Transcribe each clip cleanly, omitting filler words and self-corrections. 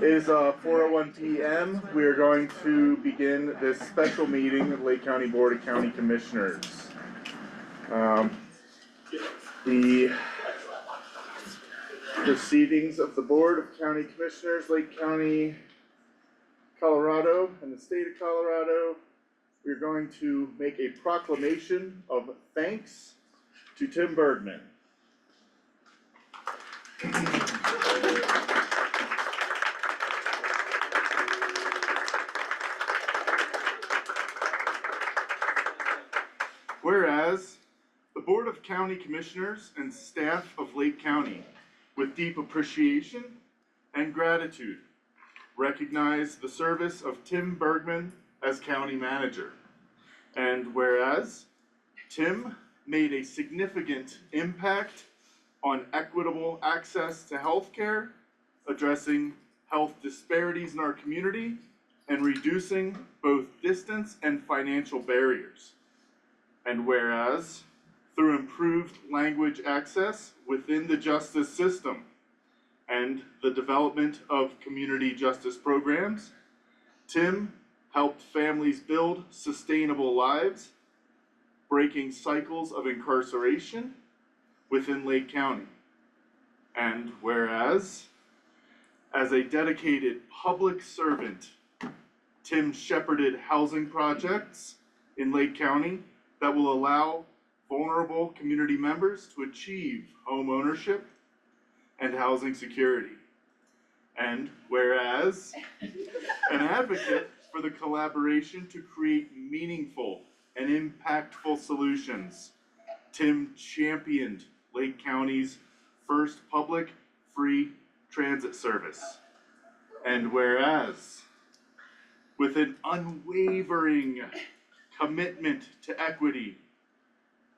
It is 4:01 p.m. We are going to begin this special meeting of Lake County Board of County Commissioners. The proceedings of the Board of County Commissioners, Lake County, Colorado, and the state of Colorado. We are going to make a proclamation of thanks to Tim Bergman. Whereas the Board of County Commissioners and staff of Lake County, with deep appreciation and gratitude, recognize the service of Tim Bergman as County Manager. And whereas Tim made a significant impact on equitable access to health care, addressing health disparities in our community, and reducing both distance and financial barriers. And whereas, through improved language access within the justice system and the development of community justice programs, Tim helped families build sustainable lives, breaking cycles of incarceration within Lake County. And whereas, as a dedicated public servant, Tim shepherded housing projects in Lake County that will allow vulnerable community members to achieve home ownership and housing security. And whereas, an advocate for the collaboration to create meaningful and impactful solutions, Tim championed Lake County's first public free transit service. And whereas, with an unwavering commitment to equity,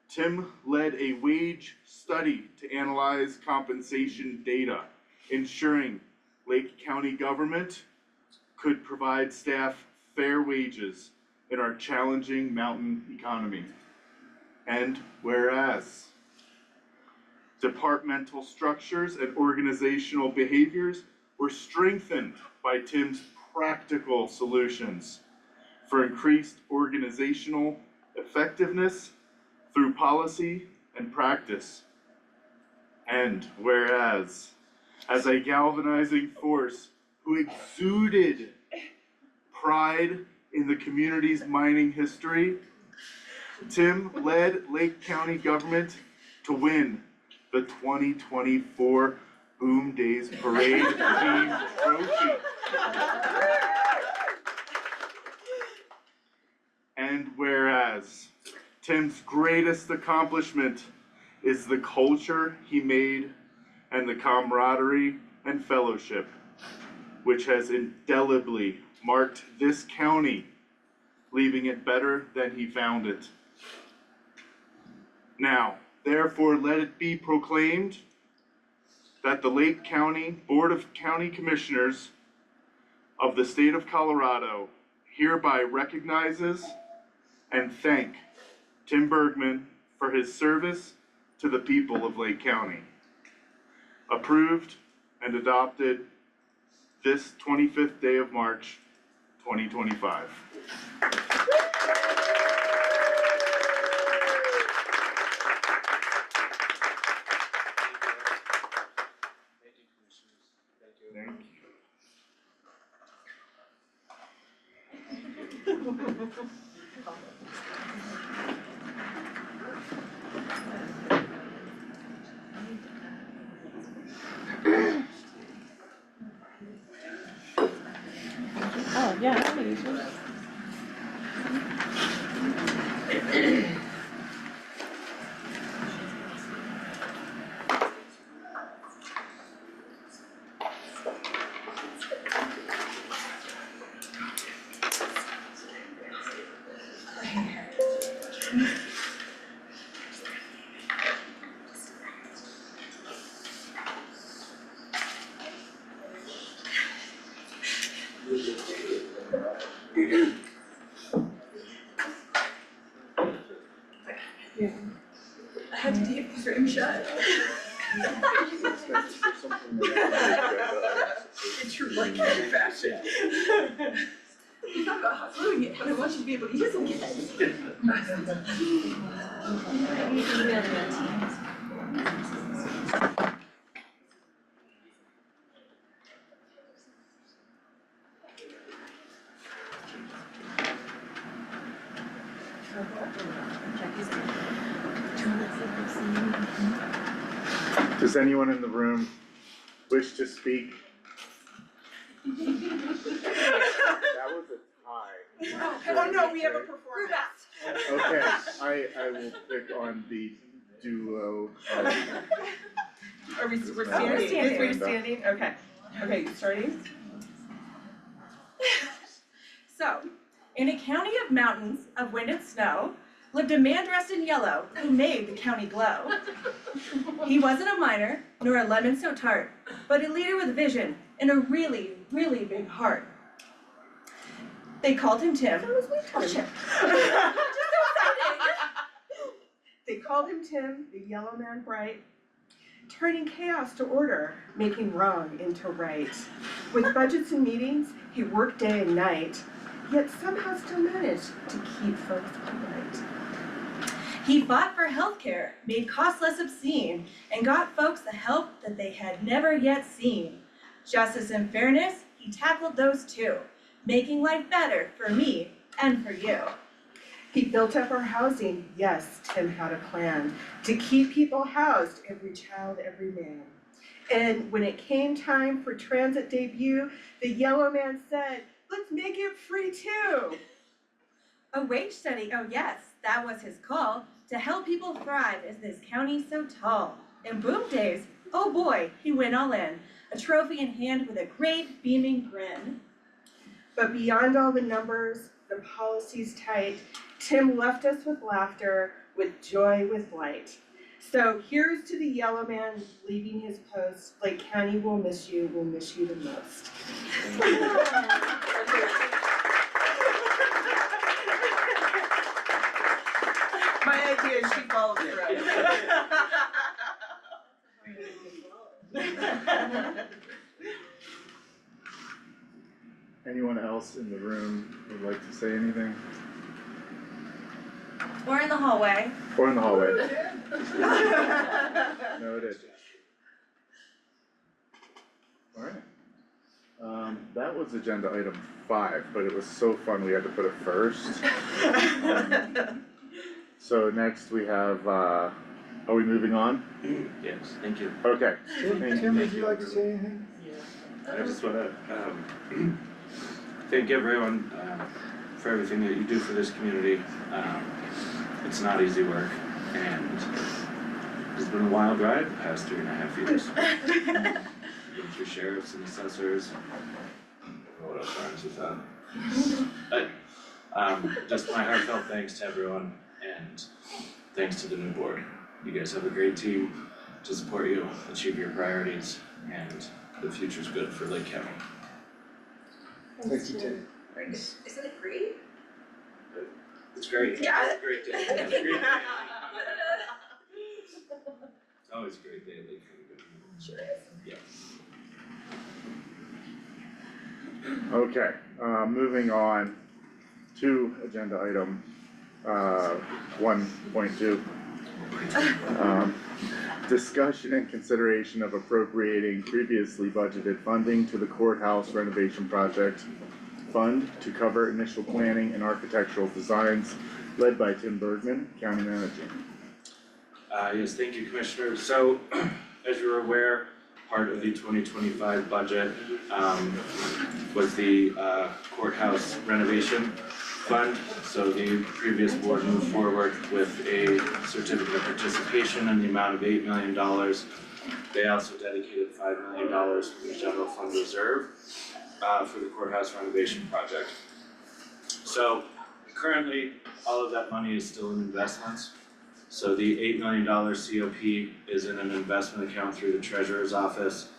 Tim led a wage study to analyze compensation data, ensuring Lake County government could provide staff fair wages in our challenging mountain economy. And whereas, departmental structures and organizational behaviors were strengthened by Tim's practical solutions for increased organizational effectiveness through policy and practice. And whereas, as a galvanizing force who exuded pride in the community's mining history, Tim led Lake County government to win the 2024 Boom Days Parade Team Trophy. And whereas Tim's greatest accomplishment is the culture he made and the camaraderie and fellowship, which has indelibly marked this county, leaving it better than he found it. Now, therefore, let it be proclaimed that the Lake County Board of County Commissioners of the state of Colorado hereby recognizes and thank Tim Bergman for his service to the people of Lake County. Approved and adopted this 25th day of March, 2025. Oh, yeah, I can use yours. like fashion. He's not about hot gluing it, but I want you to be able to use it. Does anyone in the room wish to speak? That was a tie. Oh no, we have a performance. Okay, I will pick on the duo. Are we're We're standing? standing. We're standing, okay. Okay, starting? So, in a county of mountains, of wind and snow, lived a man dressed in yellow who made the county glow. He wasn't a miner, nor a lemon so tart, but a leader with vision and a really, really big heart. They called him Tim. Oh, shit. They called him Tim, the yellow man bright, turning chaos to order, making wrong into right. With budgets and meetings, he worked day and night, yet somehow still managed to keep folks polite. He fought for healthcare, made costs less obscene, and got folks the help that they had never yet seen. Justice and fairness, he tackled those too, making life better for me and for you. He built up our housing, yes, Tim had a plan to keep people housed, every child, every man. And when it came time for transit debut, the yellow man said, let's make it free too. A wage study, oh yes, that was his call, to help people thrive as this county's so tall. In boom days, oh boy, he went all in, a trophy in hand with a great beaming grin. But beyond all the numbers, the policies tight, Tim left us with laughter, with joy, with light. So here's to the yellow man leaving his post. Lake County will miss you the most. My idea is she followed it right. Anyone else in the room would like to say anything? Or in the hallway. Or in the hallway? Noted. Alright. That was agenda item 5, but it was so fun we had to put it first. So next we have, are we moving on? Yes, thank you. Okay. Tim, would you like to say anything? I just wanna thank everyone for everything that you do for this community. It's not easy work, and it's been a wild ride the past 3.5 years. Been through sheriffs and assessors. I don't know what else rhymes with that. But just my heartfelt thanks to everyone, and thanks to the new board. You guys have a great team to support you, achieve your priorities, and the future's good for Lake County. Thank you, Tim. Thanks. Isn't it great? It's great. Yeah. It's a great day. It's a great day. It's always a great day at Lake County. Sure is. Yeah. Okay, moving on to agenda item 1.2. Discussion and consideration of appropriating previously budgeted funding to the courthouse renovation project fund to cover initial planning and architectural designs led by Tim Bergman, County Manager. Yes, thank you, Commissioner. So, as you're aware, part of the 2025 budget was the courthouse renovation fund. So the previous board moved forward with a certificate of participation in the amount of $8 million. They also dedicated $5 million from the general fund reserve for the courthouse renovation project. So currently, all of that money is still in investments. So the $8 million COP is in an investment account through the treasurer's office.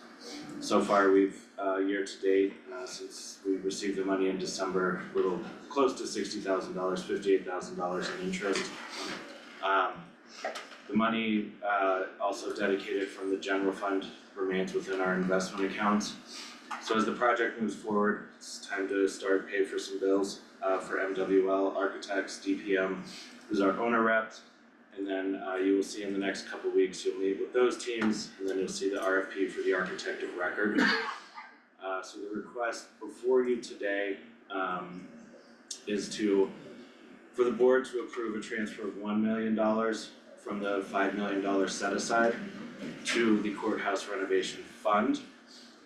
So far, we've year to date, since we received the money in December, a little close to $60,000, $58,000 in interest. The money also dedicated from the general fund remains within our investment accounts. So as the project moves forward, it's time to start pay for some bills for MWL Architects, DPM, who's our owner rep. And then you will see in the next couple weeks, you'll meet with those teams, and then you'll see the RFP for the architect of record. So the request before you today is for the board to approve a transfer of $1 million from the $5 million set aside to the courthouse renovation fund.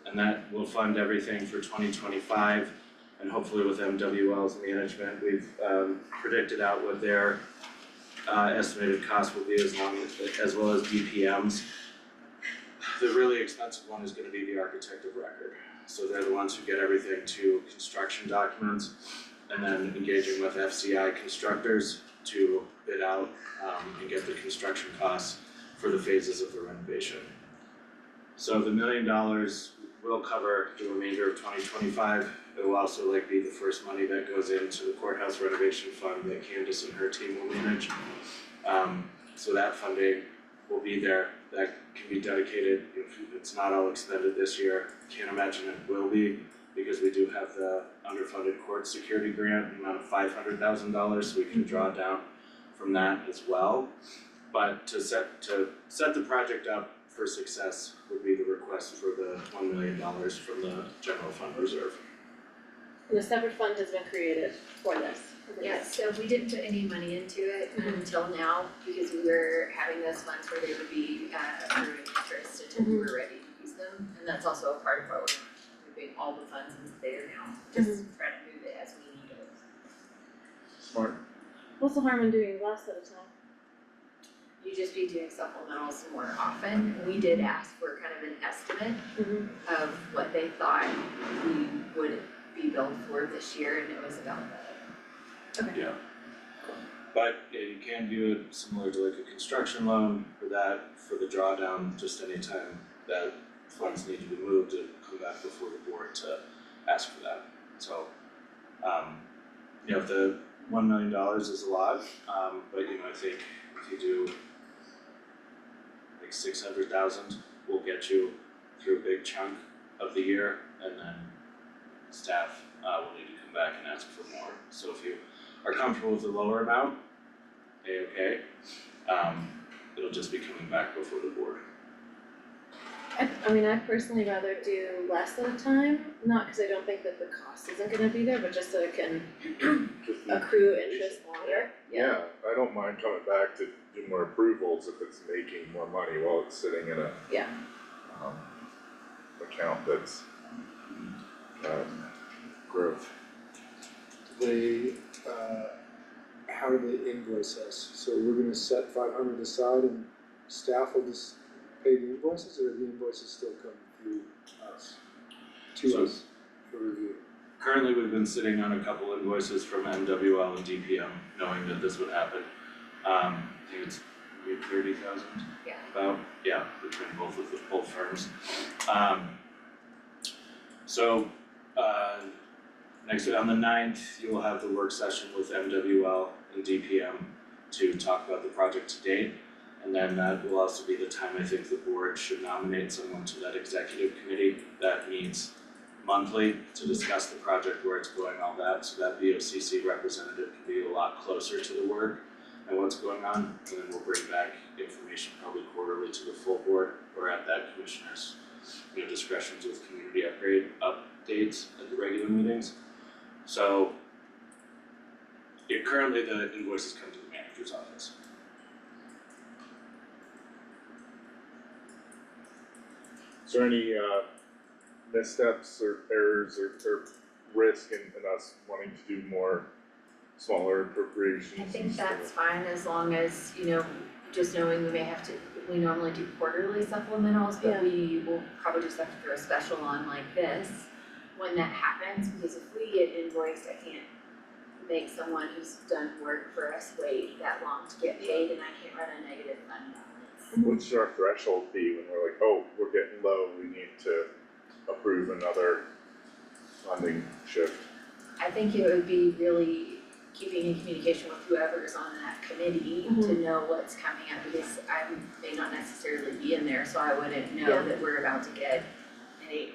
And that will fund everything for 2025, and hopefully with MWL's management, we've predicted out what their estimated cost will be as well as DPM's. The really expensive one is gonna be the architect of record. So they're the ones who get everything to construction documents, and then engaging with FCI constructors to bid out and get the construction costs for the phases of the renovation. So the $1 million will cover the remainder of 2025. It will also be the first money that goes into the courthouse renovation fund that Candace and her team will manage. So that funding will be there, that can be dedicated, if it's not all expended this year, can't imagine it will be, because we do have the underfunded court security grant, the amount of $500,000, so we can draw down from that as well. But to set the project up for success would be the request for the $1 million from the general fund reserve. And a separate fund has been created for this. Yes, so we didn't put any money into it until now because we were having those funds where they would be accruing interest until we were ready to use them. And that's also a part of what we're moving all the funds into there now, just trying to move it as we need it. Smart. What's the harm in doing less at a time? You just be doing supplementals more often. We did ask for kind of an estimate of what they thought we would be billed for this year, and it was about that. Yeah. But yeah, you can view it similar to a construction loan for that, for the drawdown, just anytime that funds need to be moved to come back before the board to ask for that. So, if the $1 million is a lot, but I think if you do 600,000 will get you through a big chunk of the year, and then staff will need to come back and ask for more. So if you are comfortable with the lower amount, A-okay, it'll just be coming back before the board. I mean, I'd personally rather do less at a time, not because I don't think that the cost isn't gonna be there, but just so it can accrue interest longer. Yeah, I don't mind coming back to do more approvals if it's making more money while it's sitting in a Yeah. account that's growth. They, how do they invoice us? So we're gonna set 500 aside and staff will just pay the invoices, or the invoices still come through us? To us for review? Currently, we've been sitting on a couple invoices from MWL and DPM, knowing that this would happen. I think it's maybe 30,000. Yeah. About, between both firms. Next, on the 9th, you will have the work session with MWL and DPM to talk about the project to date. And then that will also be the time I think the board should nominate someone to that executive committee that meets monthly to discuss the project, where it's going, all that, so that BOCC representative can be a lot closer to the work and what's going on. And then we'll bring back information probably quarterly to the full board, or at that commissioner's discretions with community updates at the regular meetings. So currently the invoices come to the manager's office. Is there any missteps or errors or risk in us wanting to do more smaller appropriations? I think that's fine as long as, just knowing we normally do quarterly supplementals, but we will probably just have to do a special on like this when that happens, because if we get invoiced, I can't make someone who's done work for us wait that long to get paid, and I can't run a negative fund balance. What should our threshold be when we're like, oh, we're getting low, we need to approve another funding shift? I think it would be really keeping in communication with whoever's on that committee to know what's coming up, because I may not necessarily be in there, so I wouldn't know that we're about to get any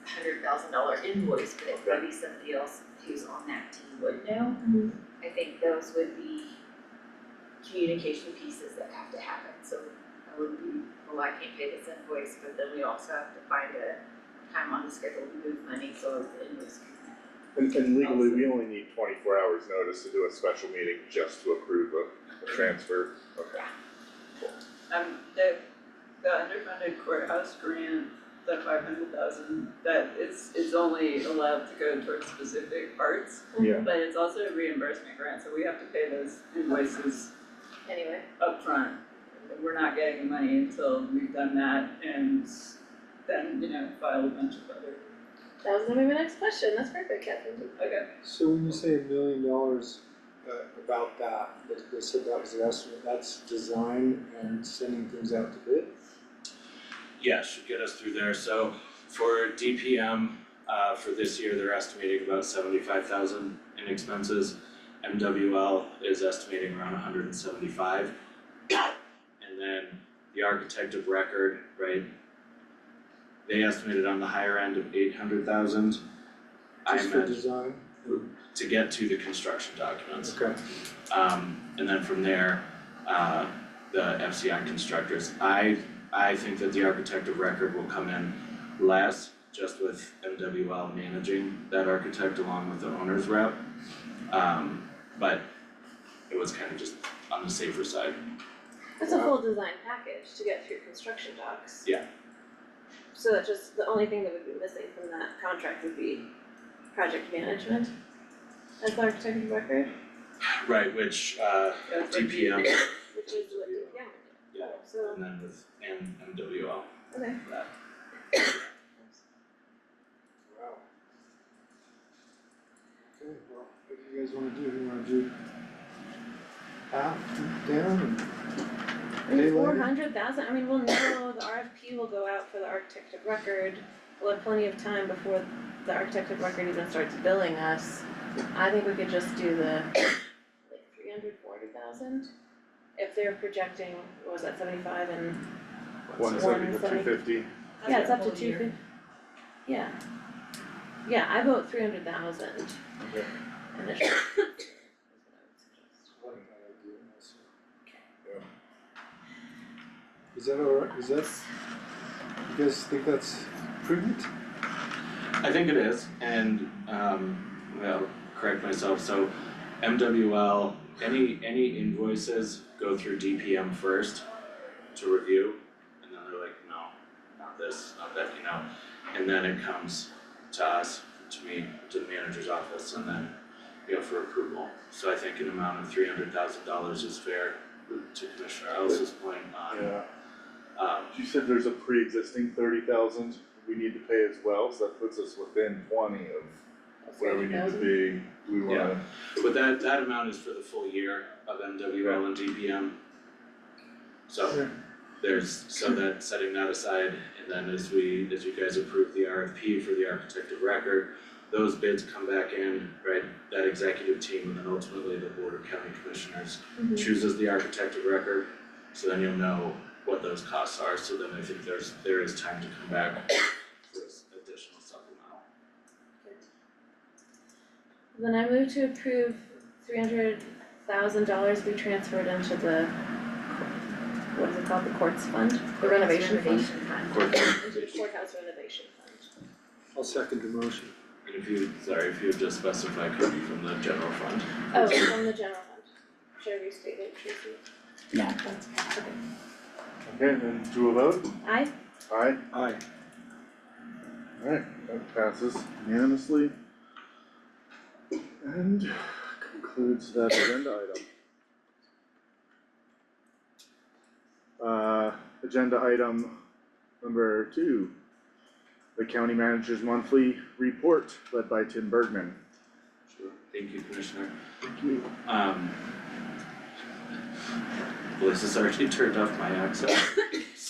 $100,000 invoice, but if maybe somebody else who's on that team would know. I think those would be communication pieces that have to happen, so I wouldn't be, well, I can't pay this invoice, but then we also have to find a time on the schedule to move money, so the invoice can. And legally, we only need 24 hours notice to do a special meeting just to approve a transfer. Okay. The underfunded courthouse grant, the 500,000, that it's only allowed to go towards specific parts. Yeah. But it's also a reimbursement grant, so we have to pay those invoices Anyway, upfront. We're not getting the money until we've done that and then, file a bunch of other. that was gonna be my next question, that's perfect, Catherine. Okay. So when you say $1 million about that, they said that was the estimate, that's design and sending things out to bid? Yeah, should get us through there, so for DPM, for this year, they're estimating about 75,000 in expenses. MWL is estimating around 175. And then the architect of record, right? They estimated on the higher end of 800,000. I Just for imagine design? to get to the construction documents. Okay. And then from there, the FCI constructors. I think that the architect of record will come in less, just with MWL managing that architect along with the owner's rep. But it was kind of just on the safer side. That's a full design package to get through construction docs. Yeah. So that just, the only thing that would be missing from that contract would be project management as the architect of record, Right, which That's what DPM, which is what DPM would do. yeah, So, and then with MWL. okay. That. Wow. Okay, well, what do you guys wanna do? You wanna do half down and I mean, Pay later? 400,000, I mean, we'll know, the RFP will go out for the architect of record, we'll have plenty of time before the architect of record even starts billing us. I think we could just do the, like, 340,000, if they're projecting, what was that, 75 and, 170 to 250. yeah, it's up to 250. Yeah. Yeah, I vote 300,000 Okay. initially. I like that idea also. Yeah. Is that alright, you guys think that's prudent? I think it is, and well, correct myself, so MWL, any invoices go through DPM first to review, and then they're like, no, not this, not that, and then it comes to us, to me, to the manager's office, and then for approval. So I think an amount of $300,000 is fair to Commissioner Ellis's point on, Yeah. You said there's a pre-existing 30,000 we need to pay as well, so that puts us within 20 of where we need to be. We wanna, but that amount is for the full year of MWL and DPM. So Sure. so that, setting that aside, and then as you guys approve the RFP for the architect of record, those bids come back in, right, that executive team, and then ultimately the Board of County Commissioners chooses the architect of record, so then you'll know what those costs are, so then I think there is time to come back for this additional supplemental. Then I move to approve $300,000 be transferred into the, what is it called, the courts fund, the renovation fund? Court Into the renovation. courthouse renovation fund. I'll second the motion. And if you would just specify coming from the general fund. Oh, from the general fund. Should I restate it, Tracy? Yeah, that's okay. Okay, then do a vote. Aye? Aye. Aye. Alright, that passes unanimously. And concludes that agenda item. Agenda item number 2, the county manager's monthly report led by Tim Bergman. Sure. Thank you, Commissioner. Thank you. Melissa's already turned off my accent.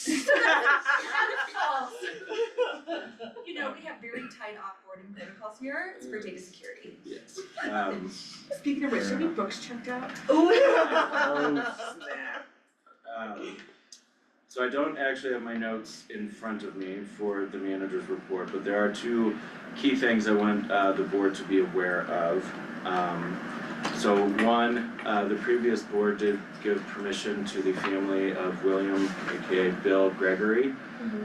We have very tight offboarding protocols here, it's for data security. Yes. Speaking of which, should we books checked out? Oh, Oh, snap. So I don't actually have my notes in front of me for the manager's report, but there are two key things I want the board to be aware of. So one, the previous board did give permission to the family of William, aka Bill Gregory.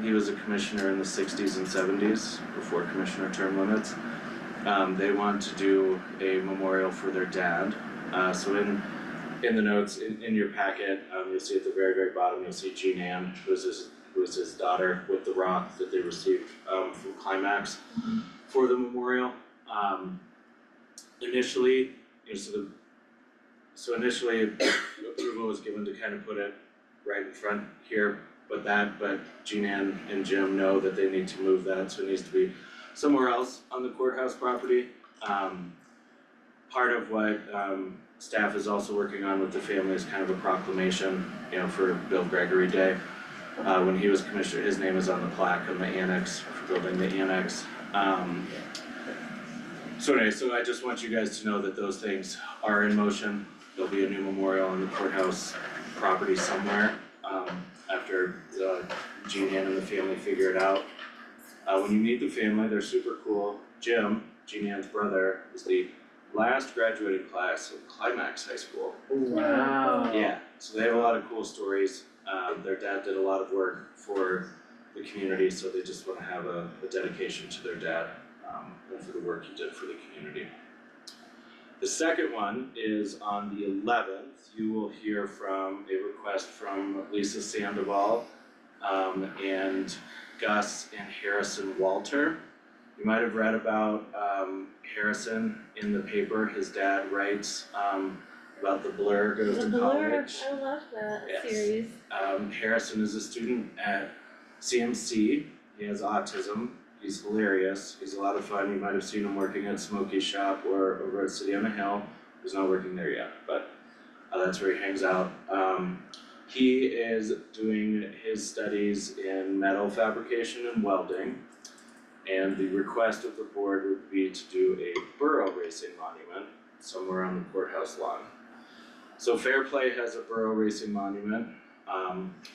He was a commissioner in the 60s and 70s before commissioner term limits. They want to do a memorial for their dad. So in the notes in your packet, you'll see at the very, very bottom, you'll see Jean Ann, who was his daughter, with the rock that they received from Climax for the memorial. Initially, so initially approval was given to kind of put it right in front here, but Jean Ann and Jim know that they need to move that, so it needs to be somewhere else on the courthouse property. Part of what staff is also working on with the family is kind of a proclamation, for Bill Gregory Day. When he was commissioner, his name is on the plaque on the annex, for building the annex. So anyway, so I just want you guys to know that those things are in motion. There'll be a new memorial on the courthouse property somewhere, after Jean Ann and the family figure it out. When you meet the family, they're super cool. Jim, Jean Ann's brother, is the last graduating class of Climax High School. Wow. Yeah, so they have a lot of cool stories. Their dad did a lot of work for the community, so they just wanna have a dedication to their dad, and for the work he did for the community. The second one is on the 11th. You will hear from a request from Lisa Sandoval, and Gus and Harrison Walter. You might have read about Harrison in the paper. His dad writes about the Blur goes to college. I love that Yes. series. Harrison is a student at CMC. He has autism. He's hilarious. He's a lot of fun. You might have seen him working at Smokey's shop or over at City on the Hill. He's not working there yet, but that's where he hangs out. He is doing his studies in metal fabrication and welding. And the request of the board would be to do a burro racing monument somewhere on the courthouse lawn. So Fairplay has a burro racing monument,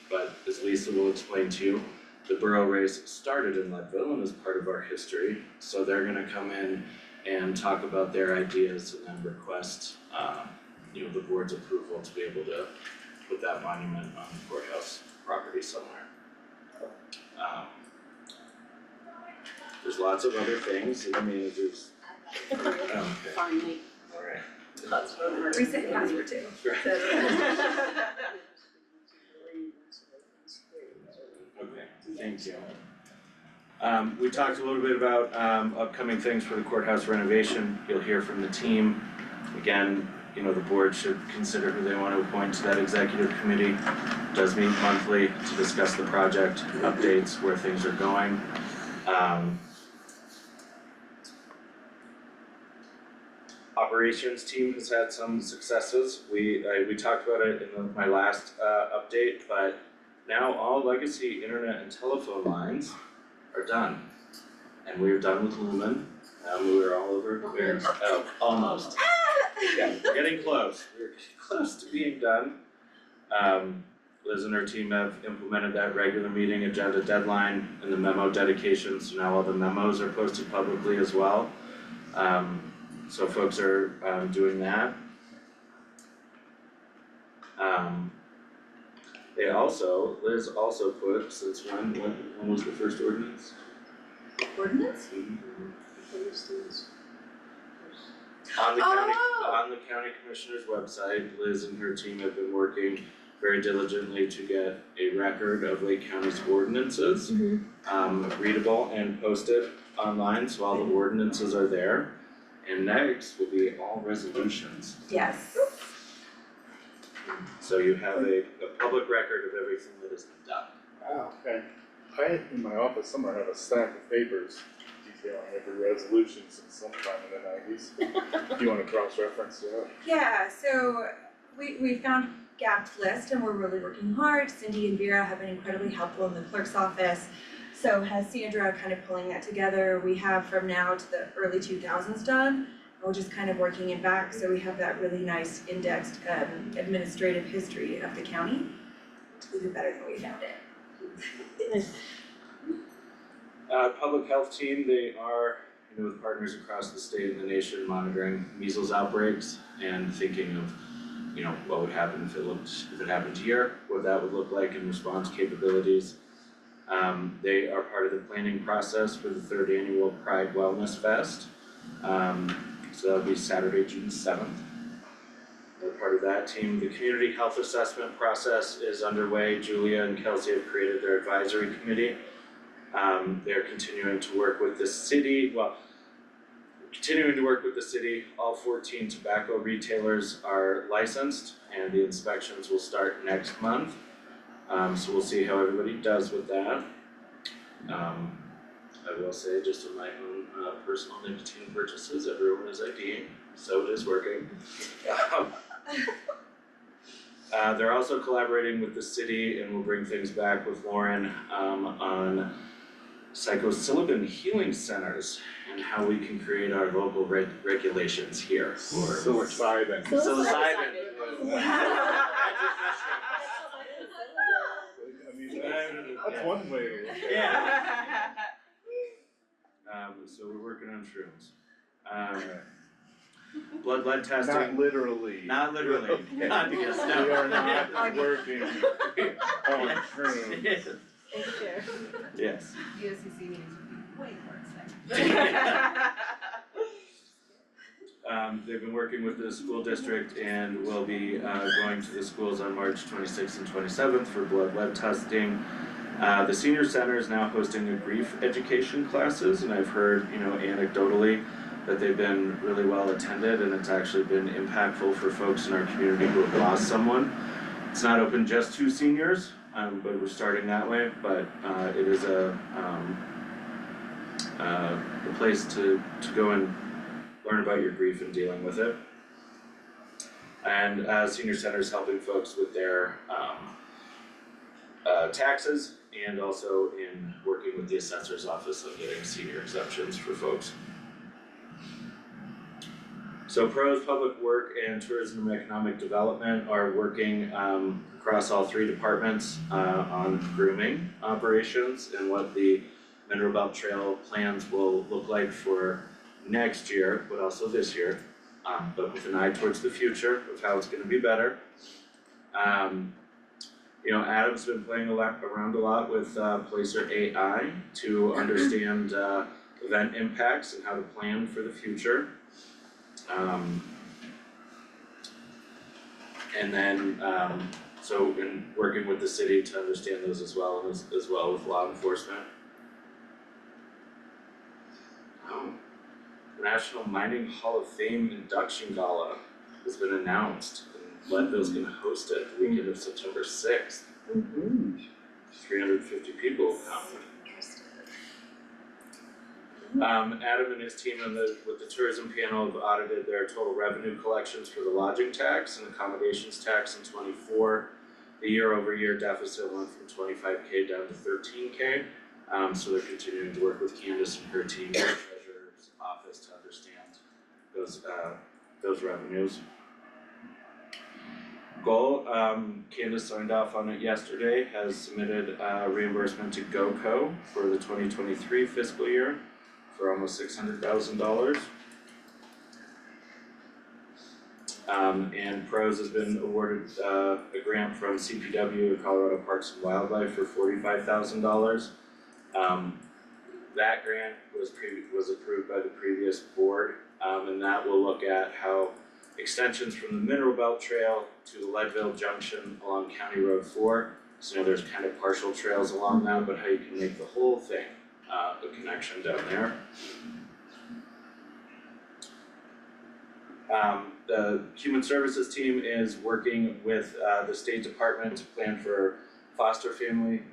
but as Lisa will explain to you, the burro race started in Leadville and is part of our history. So they're gonna come in and talk about their ideas and then request, the board's approval to be able to put that monument on the courthouse property somewhere. There's lots of other things, I mean, there's. Finally. Alright. Lots of other. Recent password too. Okay, thank you. We talked a little bit about upcoming things for the courthouse renovation. You'll hear from the team. Again, the board should consider who they want to appoint to that executive committee. It does meet monthly to discuss the project, updates, where things are going. Operations team has had some successes. We talked about it in my last update, but now all legacy internet and telephone lines are done. And we are done with Lumen. We were all over, almost. Yeah, we're getting close. We're getting close to being done. Liz and her team have implemented that regular meeting agenda deadline and the memo dedication, so now all the memos are posted publicly as well. So folks are doing that. Liz also put, since when was the first ordinance? Ordinance? On the county commissioner's website, Liz and her team have been working very diligently to get a record of Lake County's ordinances, readable and posted online, so all the ordinances are there. And next will be all resolutions. Yes. So you have a public record of everything that has been done. Wow. Okay, I in my office somewhere have a stack of papers detailing every resolution since sometime in the 90s. If you wanna cross-reference that. Yeah, so we found Gab's list and we're really working hard. Cindy and Vera have been incredibly helpful in the clerk's office. So has Sandra kind of pulling that together. We have from now to the early 2000s done. We're just kind of working it back, so we have that really nice indexed administrative history of the county. leave it better than we found it. Public health team, they are, with partners across the state and the nation monitoring measles outbreaks and thinking of, what would happen if it happened here, what that would look like in response capabilities. They are part of the planning process for the 3rd annual Pride Wellness Fest. So that'll be Saturday, June 7th. They're part of that team. The community health assessment process is underway. Julia and Kelsey have created their advisory committee. They're continuing to work with the city. All 14 tobacco retailers are licensed and the inspections will start next month. So we'll see how everybody does with that. I will say, just in my own personal nicotine purchases, everyone is IDing, so it is working. They're also collaborating with the city and we'll bring things back with Lauren on psilocybin healing centers and how we can create our local regulations here for Psilocybin. psilocybin. I mean, that's one way to look at it. Yeah. So we're working on shrooms. Blood lead testing. Not literally. Not literally. Okay. Not because We are not working on shrooms. Yes. Yes. BOCC meetings would be way more exciting. They've been working with the school district and will be going to the schools on March 26th and 27th for blood lead testing. The senior center is now hosting a grief education classes, and I've heard, anecdotally that they've been really well attended and it's actually been impactful for folks in our community who have lost someone. It's not open just to seniors, but we're starting that way, but it is a place to go and learn about your grief and dealing with it. And senior center is helping folks with their taxes and also in working with the assessor's office on getting senior exemptions for folks. So PROS, Public Work and Tourism and Economic Development are working across all 3 departments on grooming operations and what the Mineral Belt Trail plans will look like for next year, but also this year, but with an eye towards the future of how it's gonna be better. Adam's been playing around a lot with Placer AI to understand event impacts and how to plan for the future. And then, so in working with the city to understand those as well with law enforcement. The National Mining Hall of Fame Induction Gala has been announced, and Leadville's gonna host it the weekend of September 6th. 350 people will come. Adam and his team with the tourism panel have audited their total revenue collections for the lodging tax and accommodations tax in '24. The year-over-year deficit went from 25K down to 13K. So they're continuing to work with Candace and her team, the treasurer's office, to understand those revenues. Goal, Candace signed off on it yesterday, has submitted reimbursement to GoCo for the 2023 fiscal year for almost $600,000. And PROS has been awarded a grant from CPW, Colorado Parks and Wildlife, for $45,000. That grant was approved by the previous board, and that will look at how extensions from the Mineral Belt Trail to the Leadville Junction along County Road 4. So there's kind of partial trails along that, but how you can make the whole thing a connection down there. The Human Services team is working with the State Department to plan for foster family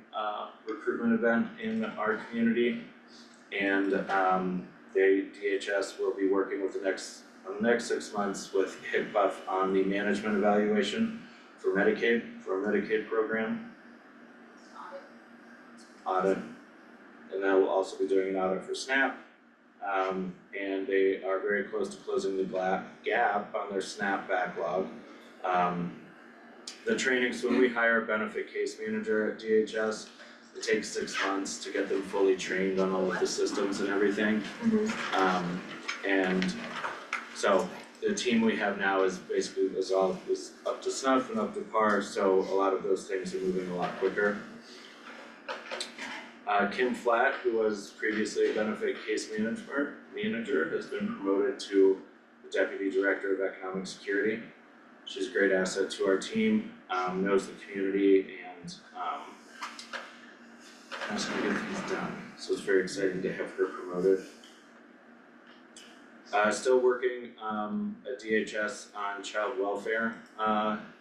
recruitment event in our community. And DHS will be working with the next 6 months with HICBUF on the management evaluation for Medicaid, for our Medicaid program. Audit. And then we'll also be doing an audit for SNAP. And they are very close to closing the gap on their SNAP backlog. the training, so when we hire a benefit case manager at DHS, it takes 6 months to get them fully trained on all of the systems and everything. And so the team we have now is basically was up to snuff and up to par, so a lot of those things are moving a lot quicker. Kim Flatt, who was previously a benefit case manager, has been promoted to the Deputy Director of Economic Security. She's a great asset to our team, knows the community and knows how to get things done, so it's very exciting to have her promoted. Still working at DHS on child welfare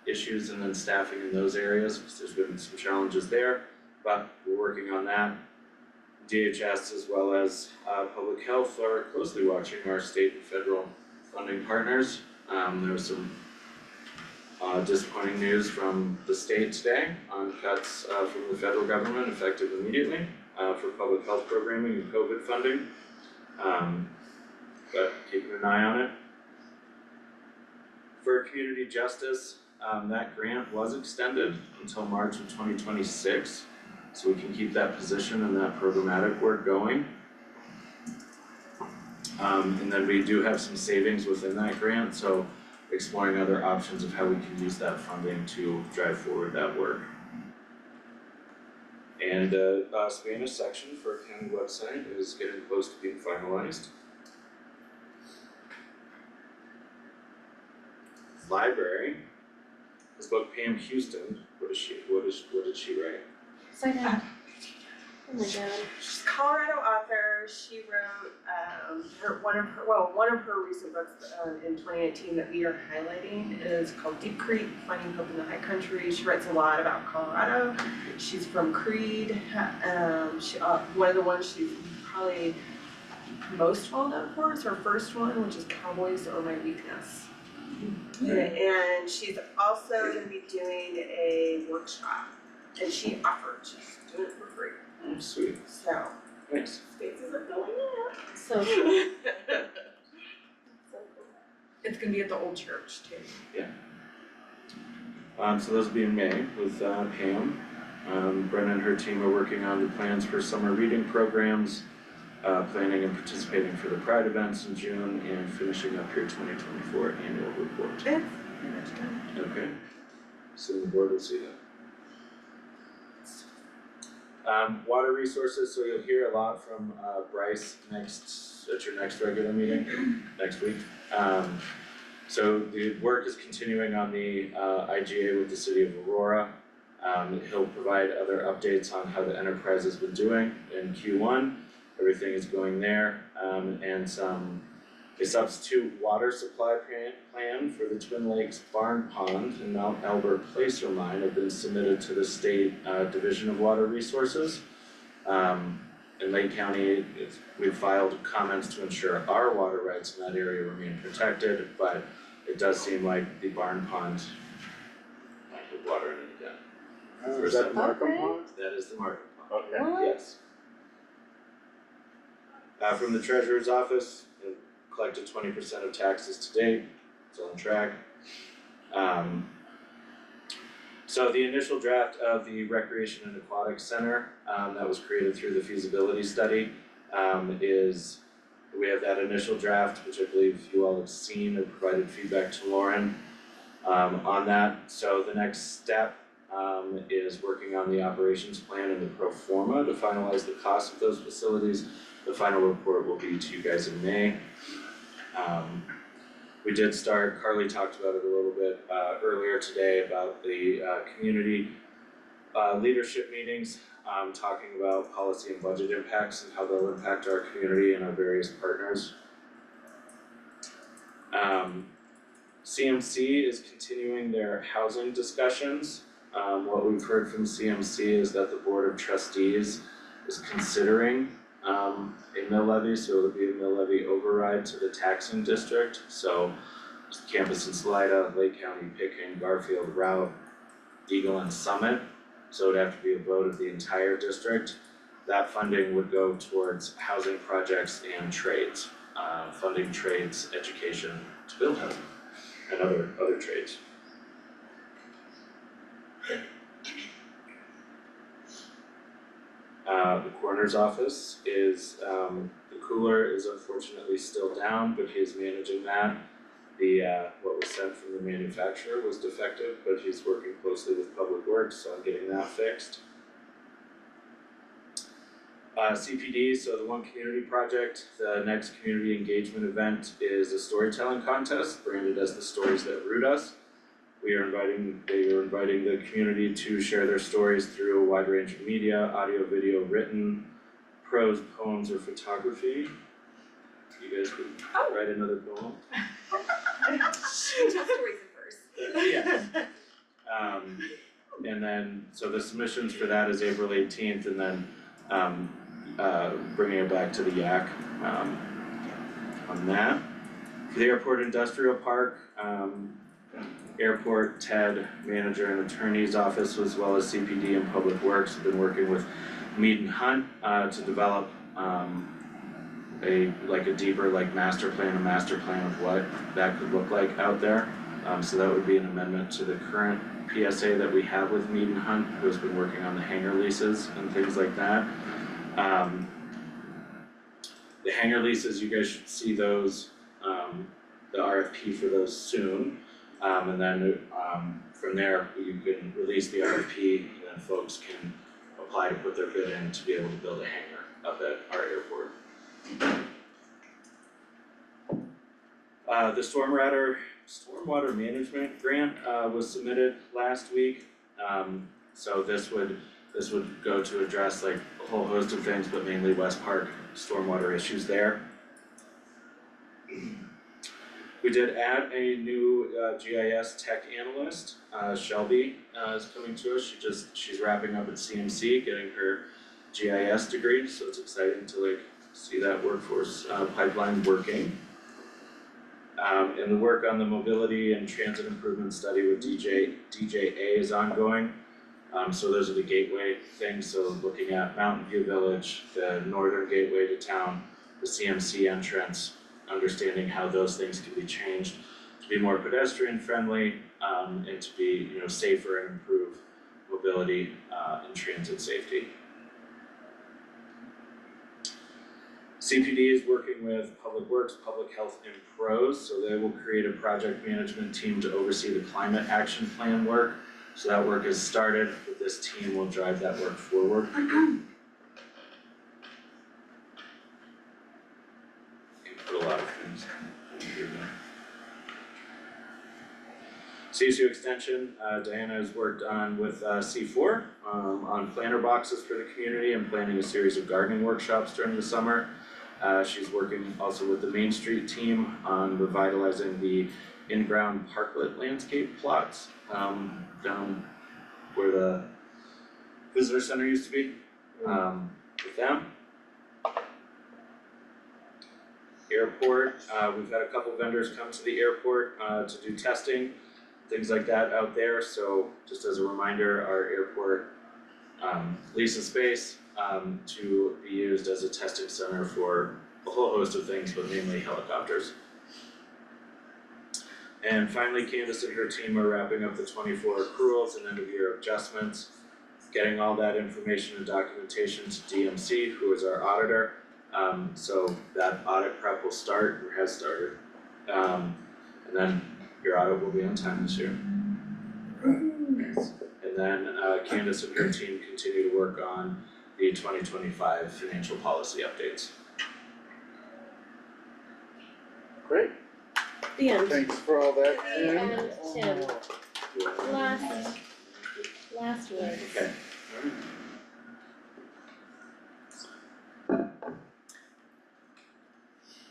issues and then staffing in those areas, because there's been some challenges there, but we're working on that. DHS as well as public health are closely watching our state and federal funding partners. There was some disappointing news from the state today on cuts from the federal government effective immediately for public health programming and COVID funding. But keeping an eye on it. For community justice, that grant was extended until March of 2026, so we can keep that position and that programmatic work going. And then we do have some savings within that grant, so exploring other options of how we can use that funding to drive forward that work. And Spanish section for our county website is getting close to being finalized. Library, this book Pam Houston, what did she write? Second. Oh my god. She's a Colorado author. She wrote one of her recent books in 2018 that we are highlighting is called Deep Creek: Finding Hope in the High Country. She writes a lot about Colorado. She's from Creed. One of the ones she's probably most well known for is her first one, which is Cowboys Are My Weakness. And she's also going to be doing a workshop, and she offered, she's doing it for free. Oh, sweet. So, Thanks. spaces are going in. So cool. It's gonna be at the old church too. So those will be in May with Pam. Brenna and her team are working on the plans for summer reading programs, planning and participating for the Pride events in June, and finishing up your 2024 annual report. It's pretty much done. Okay, so the board will see that. Water resources, so you'll hear a lot from Bryce at your next regular meeting next week. So the work is continuing on the IGA with the city of Aurora. He'll provide other updates on how the enterprise has been doing in Q1. Everything is going there, and a substitute water supply plan for the Twin Lakes Barn Pond and Mount Albert Placer Mine have been submitted to the State Division of Water Resources. In Lake County, we've filed comments to ensure our water rights in that area remain protected, but it does seem like the Barn Pond might have water in it again. Is that the Markham Okay. Pond? That is the Markham Pond. Okay. What? Yes. From the treasurer's office, it collected 20% of taxes to date, it's on track. So the initial draft of the Recreation and Aquatic Center, that was created through the feasibility study, we have that initial draft, which I believe you all have seen and provided feedback to Lauren on that. So the next step is working on the operations plan and the pro forma to finalize the cost of those facilities. The final report will be to you guys in May. We did start, Carly talked about it a little bit earlier today about the community leadership meetings, talking about policy and budget impacts and how they'll impact our community and our various partners. CMC is continuing their housing discussions. What we've heard from CMC is that the Board of Trustees is considering a mill levy, so it'll be a mill levy override to the taxing district. So campus in Salida, Lake County, Pickens, Garfield, Routt, Eagle and Summit. So it'd have to be a vote of the entire district. That funding would go towards housing projects and trades, funding trades, education to build housing and other trades. The coroner's office is, the cooler is unfortunately still down, but he is managing that. What was sent from the manufacturer was defective, but he's working closely with Public Works on getting that fixed. CPD, so the One Community Project, the next community engagement event is a storytelling contest branded as the stories that root us. They are inviting the community to share their stories through a wide range of media, audio, video, written, prose, poems, or photography. You guys could write another poem. Tell stories in verse. Yeah. And then, so the submissions for that is April 18th, and then bringing it back to the YAC on that. For the Airport Industrial Park, Airport, TED, Manager and Attorney's Office, as well as CPD and Public Works have been working with Mead and Hunt to develop a deeper master plan of what that could look like out there. So that would be an amendment to the current PSA that we have with Mead and Hunt, who has been working on the hangar leases and things like that. The hangar leases, you guys should see those, the RFP for those soon. And then from there, you can release the RFP and then folks can apply to put their bid in to be able to build a hangar up at our airport. The stormwater management grant was submitted last week. So this would go to address a whole host of things, but mainly West Park stormwater issues there. We did add a new GIS tech analyst, Shelby is coming to us. She's wrapping up at CMC, getting her GIS degree, so it's exciting to see that workforce pipeline working. And the work on the mobility and transit improvement study with DJA is ongoing. So those are the gateway things, so looking at Mountain View Village, the northern gateway to town, the CMC entrance, understanding how those things can be changed to be more pedestrian friendly, and to be, safer and improve mobility and transit safety. CPD is working with Public Works, Public Health, and PROS, so they will create a project management team to oversee the climate action plan work. So that work has started, but this team will drive that work forward. Put a lot of things here. CSU Extension, Diana has worked on with C4 on planter boxes for the community and planning a series of gardening workshops during the summer. She's working also with the Main Street team on revitalizing the in-ground parklet landscape plots down where the visitor center used to be with them. Airport, we've had a couple vendors come to the airport to do testing, things like that out there. So just as a reminder, our airport leases space to be used as a testing center for a whole host of things, but mainly helicopters. And finally, Candace and her team are wrapping up the 24 accruals and end of year adjustments, getting all that information and documentation to DMC, who is our auditor. So that audit prep will start, or has started. And then your audit will be on time this year. And then Candace and her team continue to work on the 2025 financial policy updates. Great, The end. thanks for all that, And Tim. Tim, last words. Okay.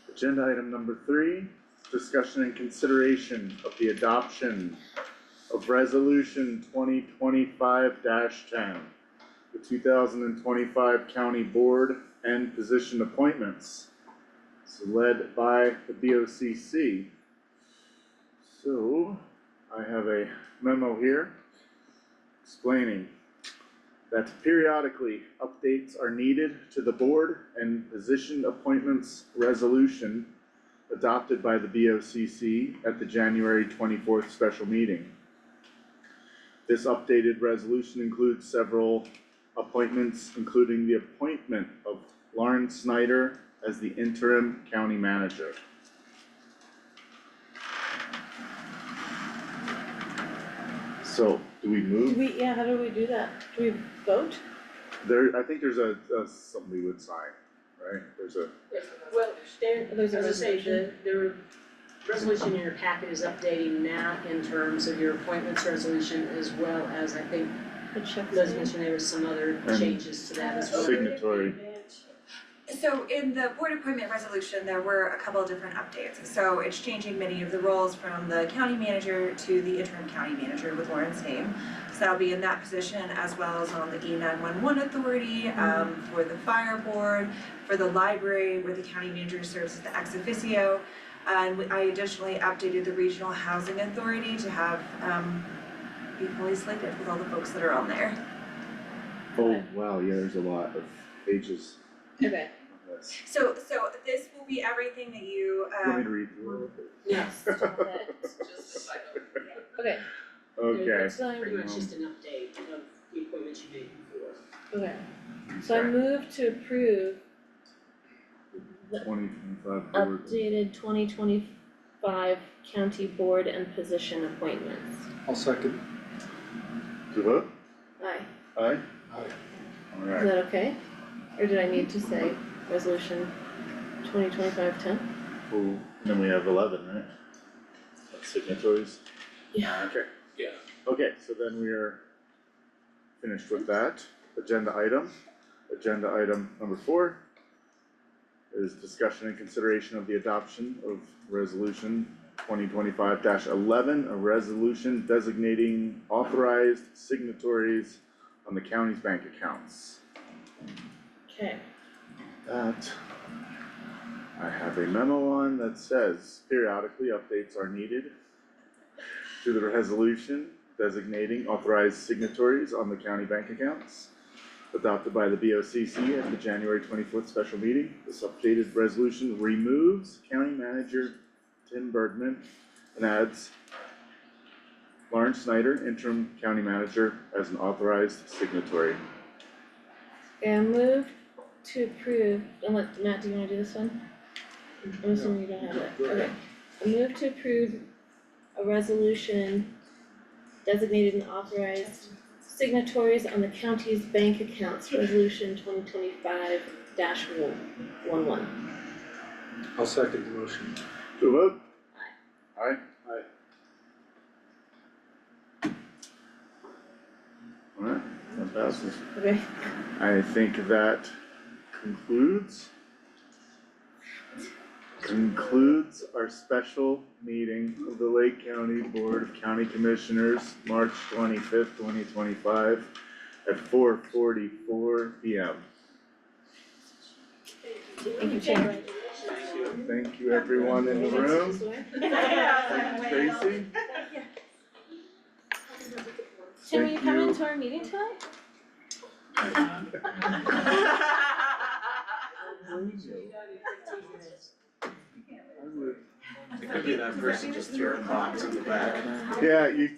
Agenda item number 3, discussion and consideration of the adoption of resolution 2025-10, the 2025 county board and position appointments. It's led by the BOCC. So, I have a memo here explaining that periodically updates are needed to the board and position appointments resolution adopted by the BOCC at the January 24th special meeting. This updated resolution includes several appointments, including the appointment of Lauren Snyder as the interim county manager. So, do we Do move? we, yeah, how do we do that? Do we vote? There, I think there's a something we would sign, right? There's a, Well, There's a as I say, resolution. the resolution in your packet is updating that in terms of your appointments resolution as well as, I think, The check Liz sign? mentioned there was some other And changes to that as well. signatory. So in the board appointment resolution, there were a couple of different updates. So it's changing many of the roles from the county manager to the interim county manager with Lauren's name. So that'll be in that position as well as on the E911 authority, for the fire board, for the library where the county manager serves as the ex officio. And I additionally updated the regional housing authority to have, be fully slated with all the folks that are on there. Oh, wow, yeah, there's a lot of pages Okay. on this. So this will be everything that you, Want me to read through all of it? Yes. Just the title. Okay, Okay. It's pretty much just an update of the appointments you made before. okay. So I move to approve 2025 board. updated 2025 county board and position appointments. I'll second. To vote? Aye. Aye? Aye. Is Alright, that okay? Or did I need to say resolution 2025-10? cool. And then we have 11, right? That's signatories? Yeah. Okay. Yeah. Okay, so then we are finished with that. Agenda item number 4 is discussion and consideration of the adoption of resolution 2025-11, a resolution designating authorized signatories on the county's bank accounts. Okay, That I have a memo on that says periodically updates are needed to the resolution designating authorized signatories on the county bank accounts adopted by the BOCC at the January 24th special meeting. This updated resolution removes county manager Tim Bergman and adds Lauren Snyder, interim county manager, as an authorized signatory. okay, I move to approve, Matt, do you wanna do this one? I'm assuming you don't have it, Go ahead. okay. I move to approve a resolution designated and authorized signatories on the county's bank accounts, resolution 2025-11. I'll second the motion. To a vote? Aye. Aye. Alright, that passes. Okay, I think that concludes our special meeting of the Lake County Board of County Commissioners, March 25th, 2025 at 4:44 p.m. thank you, Tim. Thank you everyone in the room. Tracy? Tim, will you Thank come you. into our meeting tonight? It could be that person just throwing box in the back. Yeah, you